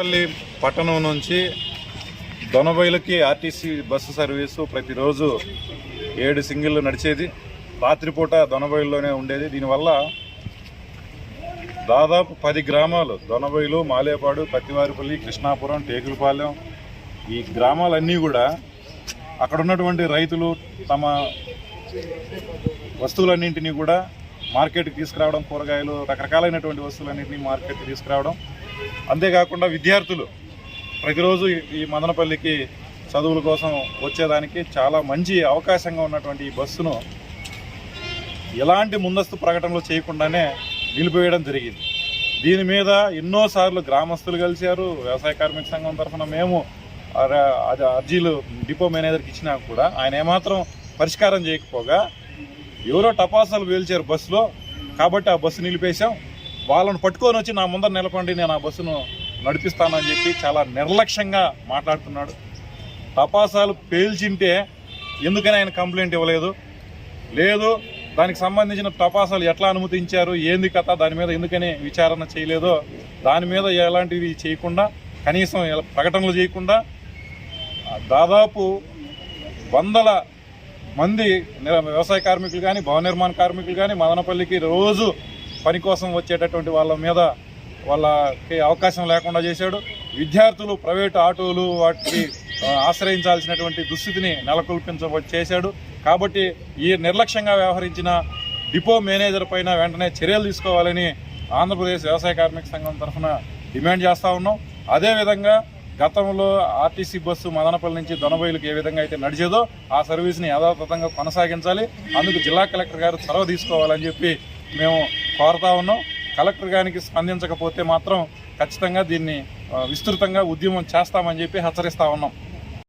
మదనపల్లి పట్టణం నుంచి దొనబైలుకి RTC bus service ప్రతిరోజు 7 సింగిళ్ళు నడిచేది. రాత్రిపూట దొనబైలులోనే ఉండేది. దీనివల్ల దాదాపు 10 గ్రామాలు దొనబైలు, మాలేపాడు, పత్తివారిపల్లి, కృష్ణాపురం, టేకులపాలెం ఈ గ్రామాలన్నీ కూడా అక్కడ ఉన్నటువంటి రైతులు తమ వస్తువులన్నింటినీ కూడా మార్కెట్కి తీసుకురావడం, కూరగాయలు రకరకాలైనటువంటి వస్తువులన్నింటినీ మార్కెట్కి తీసుకురావడం. అంతేకాకుండా విద్యార్థులు ప్రతిరోజు ఈ మదనపల్లికి చదువుల కోసం వచ్చేదానికి చాలా మంచి అవకాశంగా ఉన్నటువంటి ఈ బస్సును ఎలాంటి ముందస్తు ప్రకటనలు చేయకుండానే నిలిపివేయడం జరిగింది. దీని మీద ఎన్నోసార్లు గ్రామస్తులు కలిశారు. వ్యవసాయ కార్మిక సంఘం తరఫున మేము అర్జీలు డిపో మేనేజర్కి ఇచ్చినా కూడా ఆయన ఏమాత్రం పరిష్కారం చేయకపోగా ఎవరో టపాసాలు వేల్చారు బస్సులో, కాబట్టి ఆ బస్సు నిలిపేశాం, వాళ్ళను పట్టుకొని వచ్చి నా ముందర నిలపండి, నేను ఆ బస్సును నడిపిస్తానని చెప్పి చాలా నిర్లక్ష్యంగా మాట్లాడుతున్నాడు. టపాసాలు పేల్చింటే ఎందుకని ఆయన కంప్లైంట్ ఇవ్వలేదు, లేదు దానికి సంబంధించిన టపాసాలు ఎట్లా అనుమతించారు, ఏంది కథ, దాని మీద ఎందుకని విచారణ చేయలేదో, దాని మీద ఎలాంటివి చేయకుండా, కనీసం ప్రకటనలు చేయకుండా దాదాపు 100 మంది వ్యవసాయ కార్మికులు కానీ, భవన నిర్మాణ కార్మికులు కానీ మదనపల్లికి రోజు పని కోసం వచ్చేటటువంటి వాళ్ళ మీద వాళ్ళకి అవకాశం లేకుండా చేశాడు. విద్యార్థులు ప్రైవేటు ఆటోలు వాటికి ఆశ్రయించాల్సినటువంటి దుస్థితిని చేశాడు. కాబట్టి ఈ నిర్లక్ష్యంగా వ్యవహరించిన డిపో మేనేజర్ పైన వెంటనే చర్యలు తీసుకోవాలని ఆంధ్రప్రదేశ్ వ్యవసాయ కార్మిక సంఘం తరఫున డిమాండ్ చేస్తూ ఉన్నాం. అదేవిధంగా గతంలో ఆర్టీసీ బస్సు మదనపల్లి నుంచి దొనబైలుకి ఏ విధంగా అయితే నడిచేదో ఆ సర్వీస్ని యథాతథంగా కొనసాగించాలి. అందుకు జిల్లా కలెక్టర్ గారు చొరవ తీసుకోవాలని చెప్పి మేము కోరుతా ఉన్నాం. కలెక్టర్ గారికి స్పందించకపోతే మాత్రం ఖచ్చితంగా దీన్ని విస్తృతంగా ఉద్యమం చేస్తామని చెప్పి హెచ్చరిస్తా ఉన్నాం.